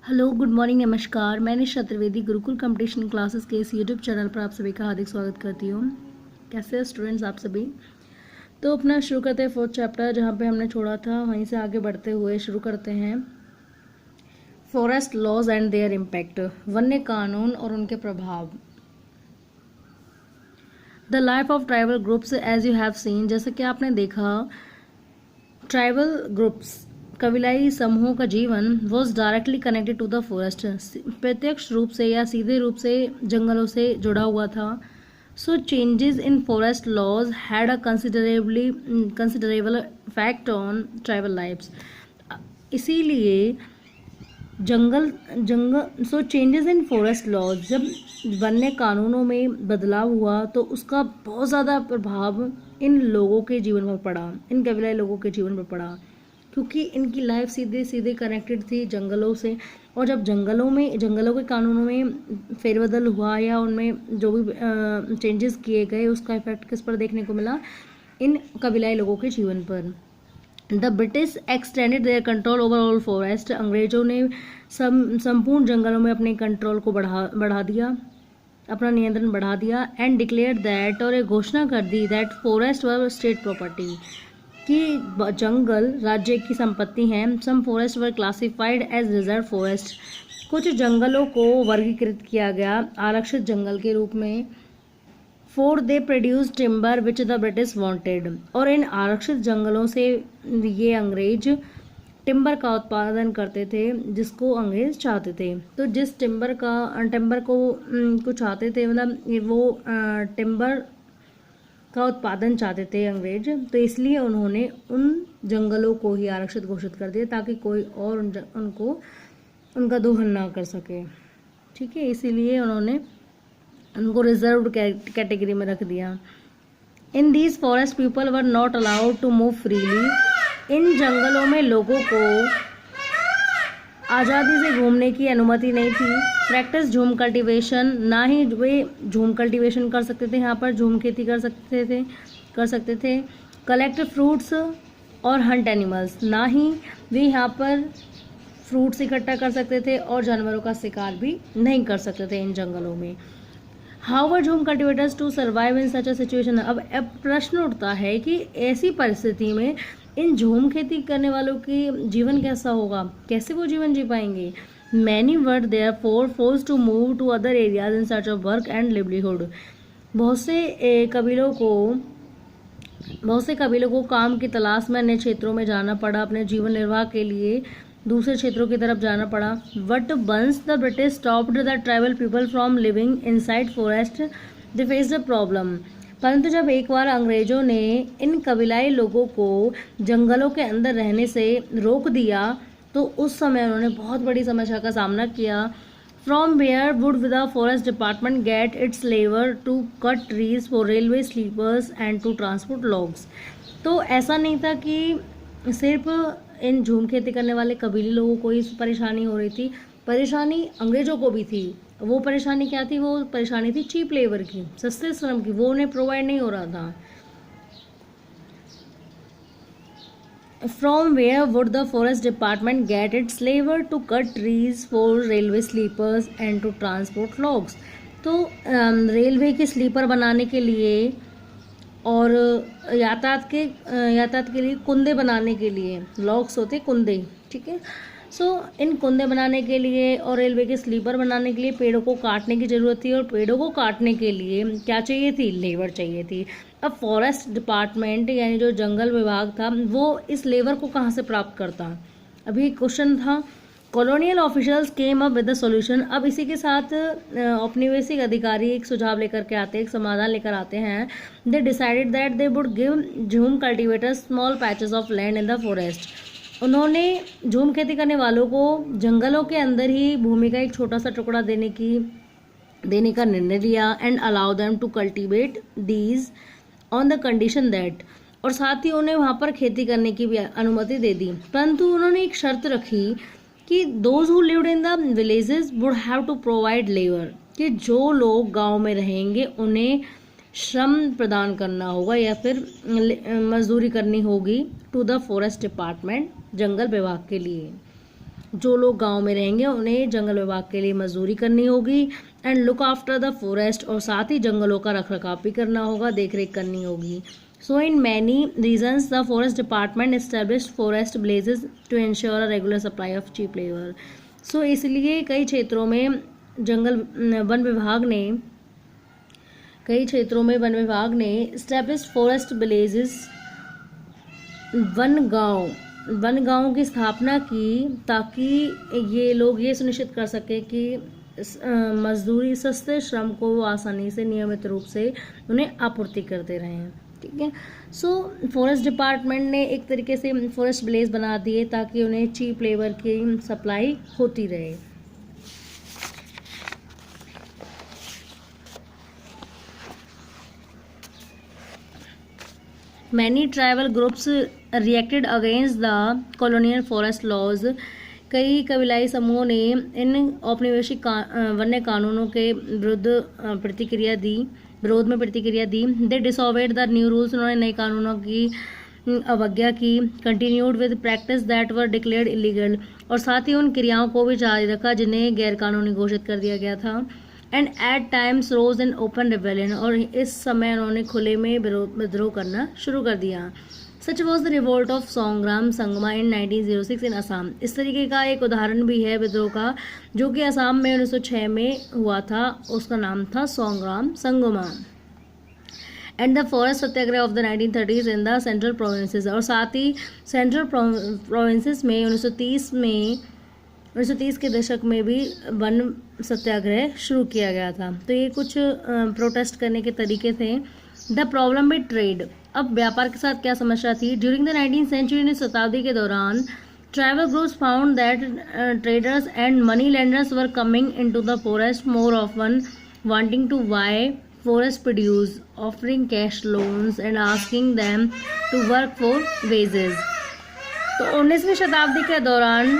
Hello, good morning, नमस्कार। मैं निशा Trivedi Gurukul competition classes के इस यूट्यूब चैनल पर आप सभी का हार्दिक स्वागत करती हूँ। कैसे हैं स्टूडेंट्स आप सभी? तो अपना शुरू करते हैं फोर्थ चैप्टर, जहाँ पे हमने छोड़ा था वहीं से आगे बढ़ते हुए शुरू करते हैं। Forest laws and their impact, वन्य कानून और उनके प्रभाव। The life of tribal groups as you have seen, जैसे कि आपने देखा ट्राइबल ग्रुप्स कबीलाई समूहों का जीवन was directly connected to the forest, प्रत्यक्ष रूप से या सीधे रूप से जंगलों से जुड़ा हुआ था। So changes in forest laws had a considerable effect on tribal lifes. इसीलिए so changes in forest laws, जब वन्य कानूनों में बदलाव हुआ तो उसका बहुत ज़्यादा प्रभाव इन लोगों के जीवन पर पड़ा, इन कबीलाई लोगों के जीवन पर पड़ा, क्योंकि इनकी लाइफ सीधे सीधे कनेक्टेड थी जंगलों से। और जब जंगलों के कानूनों में फेरबदल हुआ या उनमें जो भी चेंजेस किए गए, उसका इफेक्ट किस पर देखने को मिला? इन कबीलाई लोगों के जीवन पर। The British extended their control over all forest, अंग्रेजों ने संपूर्ण जंगलों में अपने कंट्रोल को बढ़ा दिया, अपना नियंत्रण बढ़ा दिया। एंड डिक्लेयर दैट, और एक घोषणा कर दी, that forest were state property, कि जंगल राज्य की संपत्ति हैं। Some forest were classified as reserve forest, कुछ जंगलों को वर्गीकृत किया गया आरक्षित जंगल के रूप में। For they produce timber which the British wanted, और इन आरक्षित जंगलों से ये अंग्रेज टिम्बर का उत्पादन करते थे जिसको अंग्रेज चाहते थे। तो जिस टिम्बर को चाहते थे, मतलब वो टिम्बर का उत्पादन चाहते थे अंग्रेज, तो इसलिए उन्होंने उन जंगलों को ही आरक्षित घोषित कर दिया ताकि कोई और उनका दोहन ना कर सके। ठीक है, इसीलिए उन्होंने उनको रिजर्व्ड कैटेगरी में रख दिया। In these forest people were not allowed to move freely, इन जंगलों में लोगों को आज़ादी से घूमने की अनुमति नहीं थी। प्रैक्टिस झूम कल्टीवेशन, ना ही वे झूम कल्टीवेशन कर सकते थे, यहाँ पर झूम खेती कर सकते थे। कलेक्ट फ्रूट्स और हंट एनिमल्स, ना ही वे यहाँ पर फ्रूट्स इकट्ठा कर सकते थे और जानवरों का शिकार भी नहीं कर सकते थे इन जंगलों में। How were jhum cultivators to survive in such a situation. अब प्रश्न उठता है कि ऐसी परिस्थिति में इन झूम खेती करने वालों की जीवन कैसा होगा, कैसे वो जीवन जी पाएंगे। Many were therefore forced to move to other areas in search of work and livelihood, बहुत से कबीलों को काम की तलाश में अन्य क्षेत्रों में जाना पड़ा, अपने जीवन निर्वाह के लिए दूसरे क्षेत्रों की तरफ जाना पड़ा। But once the British stopped the tribal people from living inside forest, they faced a problem, परंतु जब एक बार अंग्रेजों ने इन कबीलाई लोगों को जंगलों के अंदर रहने से रोक दिया तो उस समय उन्होंने बहुत बड़ी समस्या का सामना किया। From where would the forest department get its labour to cut trees for railway sleepers and to transport logs. तो ऐसा नहीं था कि सिर्फ इन झूम खेती करने वाले कबीले लोगों को ही परेशानी हो रही थी, परेशानी अंग्रेजों को भी थी। वो परेशानी क्या थी? वो परेशानी थी चीप लेबर की, सस्ते श्रम की, वो उन्हें प्रोवाइड नहीं हो रहा था। From where would the forest department get its labour to cut trees for railway sleepers and to transport logs. तो रेलवे के स्लीपर बनाने के लिए और यातायात के लिए कुंदे बनाने के लिए, लॉग्स होते कुंदे, ठीक है। सो इन कुंदे बनाने के लिए और रेलवे के स्लीपर बनाने के लिए पेड़ों को काटने की ज़रूरत थी, और पेड़ों को काटने के लिए क्या चाहिए थी? लेबर चाहिए थी। अब फॉरेस्ट डिपार्टमेंट यानी जो जंगल विभाग था वो इस लेबर को कहाँ से प्राप्त करता? अभी क्वेश्चन था। Colonial officials came up with the solution. अब इसी के साथ औपनिवेशिक अधिकारी एक सुझाव लेकर के आते हैं, एक समाधान लेकर आते हैं। They decided that they would give jhum cultivators small patches of land in the forest. उन्होंने झूम खेती करने वालों को जंगलों के अंदर ही भूमि का एक छोटा सा टुकड़ा देने का निर्णय लिया। And allow them to cultivate these on the condition that, और साथ ही उन्हें वहाँ पर खेती करने की भी अनुमति दे दी। परंतु उन्होंने एक शर्त रखी कि those who lived in the villages would have to provide labour, कि जो लोग गांव में रहेंगे उन्हें श्रम प्रदान करना होगा या फिर मजदूरी करनी होगी टू द फॉरेस्ट डिपार्टमेंट, जंगल विभाग के लिए। जो लोग गांव में रहेंगे उन्हें जंगल विभाग के लिए मजदूरी करनी होगी and look after the forest, और साथ ही जंगलों का रखरखाव भी करना होगा, देख रेख करनी होगी। So in many regions the forest department established forest villages to ensure a regular supply of cheap labour. So इसलिए कई क्षेत्रों में वन विभाग ने एस्टेब्लिश्ड फॉरेस्ट विलेजेस, वन गाँव की स्थापना की ताकि ये लोग ये सुनिश्चित कर सके कि मजदूरी, सस्ते श्रम को वो आसानी से नियमित रूप से उन्हें आपूर्ति करते रहें। ठीक है। सो फॉरेस्ट डिपार्टमेंट ने एक तरीके से फॉरेस्ट विलेज बना दिए ताकि उन्हें चीप लेबर की सप्लाई होती रहे। Many tribal groups reacted against the colonial forest laws. कई कबीलाई समूहों ने इन औपनिवेशिक वन्य कानूनों के विरोध में प्रतिक्रिया दी। दे डिसऑबेड द न्यू रूल्स, उन्होंने नए कानूनों की अवज्ञा की। Continued with practice that were declared illegal, और साथ ही उन क्रियाओं को भी जारी रखा जिन्हें गैरकानूनी घोषित कर दिया गया था। And at times rose in open rebellion, और इस समय उन्होंने खुले में विद्रोह करना शुरू कर दिया। Such was the revolt of Songram Sangma in 1906 in Assam. इस तरीके का एक उदाहरण भी है विद्रोह का जो कि असम में 1906 में हुआ था, उसका नाम था Songram Sangma. And the forest satyagraha of the 1930s in the central provinces, और साथ ही सेंट्रल प्रोविंसेस में 1930 के दशक में भी वन सत्याग्रह शुरू किया गया था। तो ये कुछ प्रोटेस्ट करने के तरीके थे। द प्रॉब्लम विद ट्रेड, अब व्यापार के साथ क्या समस्या थी। ड्यूरिंग द 19th सेंचुरी, शताब्दी के दौरान tribal groups found that traders and money lenders were coming into the forest more often, wanting to buy forest produce, offering cash loans and asking them to work for wages. तो 19वीं शताब्दी के दौरान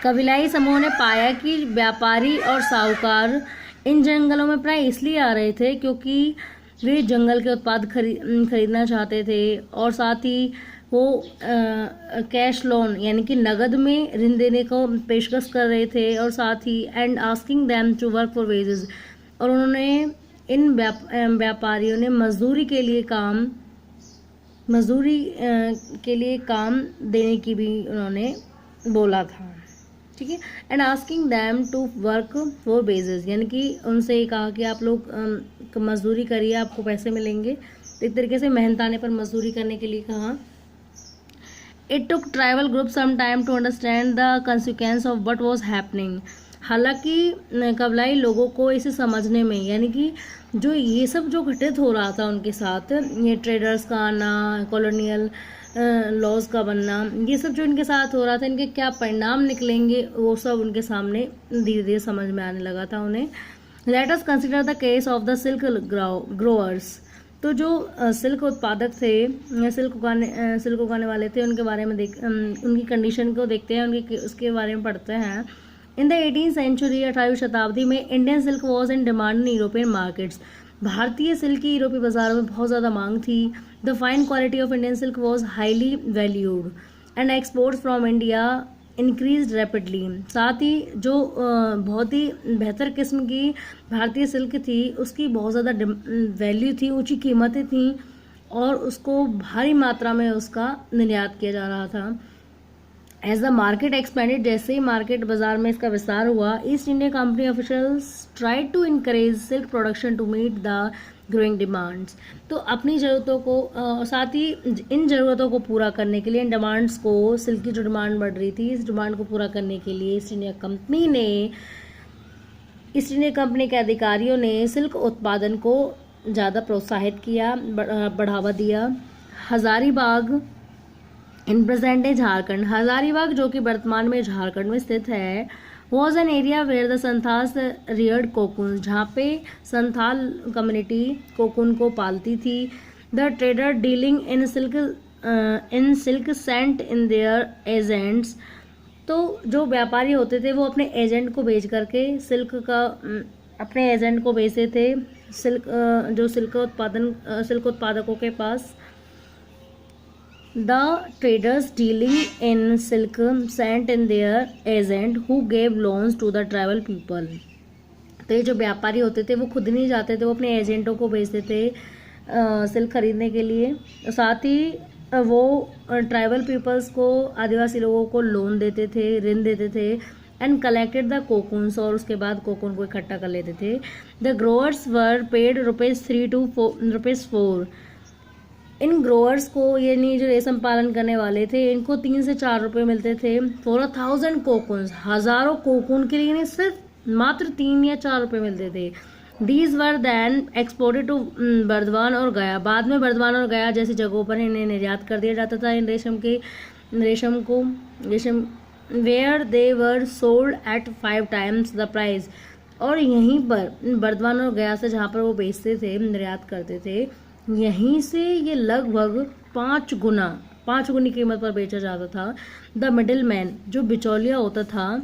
कबीलाई समूह ने पाया कि व्यापारी और साहूकार इन जंगलों में प्राय इसलिए आ रहे थे क्योंकि वे जंगल के उत्पाद खरीदना चाहते थे, और साथ ही वो कैश लोन यानी कि नगद में ऋण देने को पेशकश कर रहे थे, और साथ ही and asking them to work for wages, और उन्होंने इन व्यापारियों ने मजदूरी के लिए काम देने की भी उन्होंने बोला था। ठीक है। And asking them to work for wages, यानी कि उनसे कहा कि आप लोग मजदूरी करिए, आपको पैसे मिलेंगे। तो एक तरीके से मेहनताने पर मजदूरी करने के लिए कहा। It took tribal group some time to understand the consequence of what was happening. हालांकि कबलाई लोगों को इसे समझने में, यानी कि जो ये सब जो घटित हो रहा था उनके साथ, ये ट्रेडर्स का आना, कॉलोनियल लॉज का बनना, ये सब जो इनके साथ हो रहा था, इनके क्या परिणाम निकलेंगे वो सब उनके सामने धीरे धीरे समझ में आने लगा था उन्हें। Let us consider the case of the silk growers. तो जो सिल्क उत्पादक थे, सिल्क उगाने वाले थे, उनके बारे में उनकी कंडीशन को देखते हैं, उसके बारे में पढ़ते हैं। इन द 18th सेंचुरी, 18वीं शताब्दी में Indian silk was in demand in European markets. भारतीय सिल्क की यूरोपीय बाजारों में बहुत ज़्यादा मांग थी। The fine quality of Indian silk was highly valued and exports from India increase rapidly. साथ ही जो बहुत ही बेहतर किस्म की भारतीय सिल्क थी उसकी बहुत ज़्यादा वैल्यू थी, ऊंची कीमतें थी, और उसको भारी मात्रा में उसका निर्यात किया जा रहा था। एज द मार्केट एक्सपेंडेड, जैसे ही मार्केट बाजार में इसका विस्तार हुआ, East India Company officials tried to encourage silk production to meet the growing demands. तो अपनी ज़रूरतों को, साथ ही इन ज़रूरतों को पूरा करने के लिए, इन डिमांड्स को, सिल्क की जो डिमांड बढ़ रही थी, इस डिमांड को पूरा करने के लिए ईस्ट इंडिया कंपनी के अधिकारियों ने सिल्क उत्पादन को ज़्यादा प्रोत्साहित किया, बढ़ावा दिया। Hazaribagh in present day Jharkhand, Hazaribagh जो कि वर्तमान में झारखंड में स्थित है, was an area where the Santhals reared cocoon, जहाँ पे संथाल कम्युनिटी कोकून को पालती थी। The trader dealing in silk sent in their agents, तो जो व्यापारी होते थे वो अपने एजेंट को भेज करके अपने एजेंट को भेजते थे सिल्क उत्पादकों के पास। The traders dealing in silk sent in their agents who gave loans to the tribal people. तो ये जो व्यापारी होते थे वो खुद नहीं जाते थे, वो अपने एजेंटों को भेजते थे सिल्क खरीदने के लिए। साथ ही वो ट्राइबल पीपल्स को, आदिवासी लोगों को लोन देते थे, ऋण देते थे एंड कलेक्टेड द कोकून्स, और उसके बाद कोकून को इकट्ठा कर लेते थे। The growers were paid ₹3 to ₹4। In growers को, यानी जो रेशम पालन करने वाले थे, इनको 3 से 4 रुपये मिलते थे फॉर 1000 कोकून्स, हज़ारों कोकून के लिए इन्हें सिर्फ मात्र 3 या 4 रुपये मिलते थे। These were then exported to Burdwan और गया। बाद में बर्दवान और गया जैसी जगहों पर इन्हें निर्यात कर दिया जाता था इन रेशम where they were sold at 5 times the price। और यहीं पर बर्दवान और गया से, जहाँ पर वो बेचते थे, निर्यात करते थे, यहीं से ये लगभग 5 गुनी कीमत पर बेचा जाता था। द मिडिल मैन, जो बिचौलिया होता था,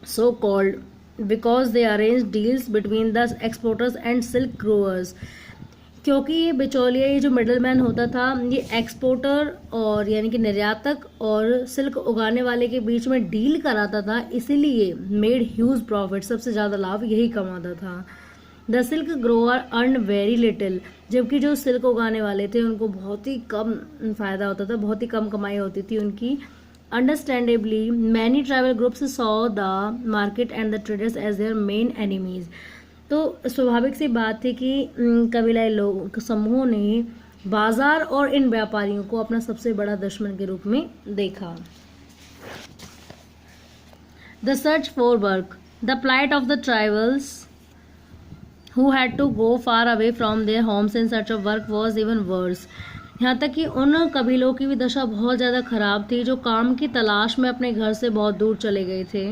so called because they arrange deals between the exporters and silk growers. क्योंकि ये बिचौलिया, ये जो मिडल मैन होता था, ये एक्सपोर्टर और यानी कि निर्यातक और सिल्क उगाने वाले के बीच में डील कराता था, इसीलिए मेड ह्यूज प्रॉफिट, सबसे ज़्यादा लाभ यही कमाता था। The silk grower earn very little, जबकि जो सिल्क उगाने वाले थे उनको बहुत ही कम फ़ायदा होता था, बहुत ही कम कमाई होती थी उनकी। Understandably many tribal groups saw the market and the traders as their main enemies. तो स्वाभाविक सी बात थी कि कबीलाई लोग समूहों ने बाजार और इन व्यापारियों को अपना सबसे बड़ा दुश्मन के रूप में देखा। The search for work, the plight of the tribals who had to go far away from their homes in search of work was even worse। यहाँ तक कि उन कबीलों की भी दशा बहुत ज़्यादा ख़राब थी जो काम की तलाश में अपने घर से बहुत दूर चले गए थे।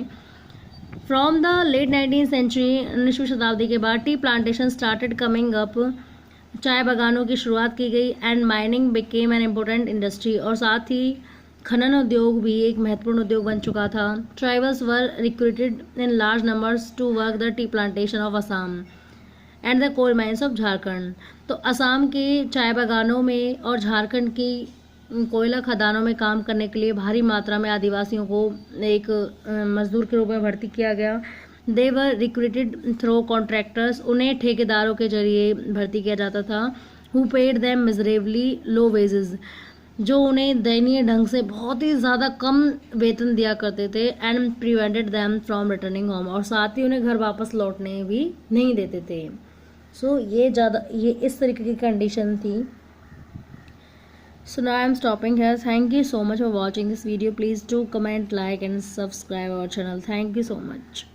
From the late 19th century, 19वीं शताब्दी के बाद tea plantation started coming up, चाय बागानों की शुरुआत की गई and mining became an important industry, और साथ ही खनन उद्योग भी एक महत्वपूर्ण उद्योग बन चुका था। Tribals were recruited in large numbers to work the tea plantation of Assam and the coal mines of Jharkhand. तो असम के चाय बागानों में और झारखंड की कोयला खदानों में काम करने के लिए भारी मात्रा में आदिवासियों को एक मजदूर के रूप में भर्ती किया गया। दे वर रिक्रूटेड थ्रू कॉन्ट्रैक्टर्स, उन्हें ठेकेदारों के जरिए भर्ती किया जाता था। Who paid them miserably low wages, जो उन्हें दयनीय ढंग से बहुत ही ज़्यादा कम वेतन दिया करते थे। And prevented them from returning home, और साथ ही उन्हें घर वापस लौटने भी नहीं देते थे। सो ये इस तरीके की कंडीशन थी। So now I am stopping here. Thank you so much for watching this video. Please do comment, like and subscribe our channel. Thank you so much.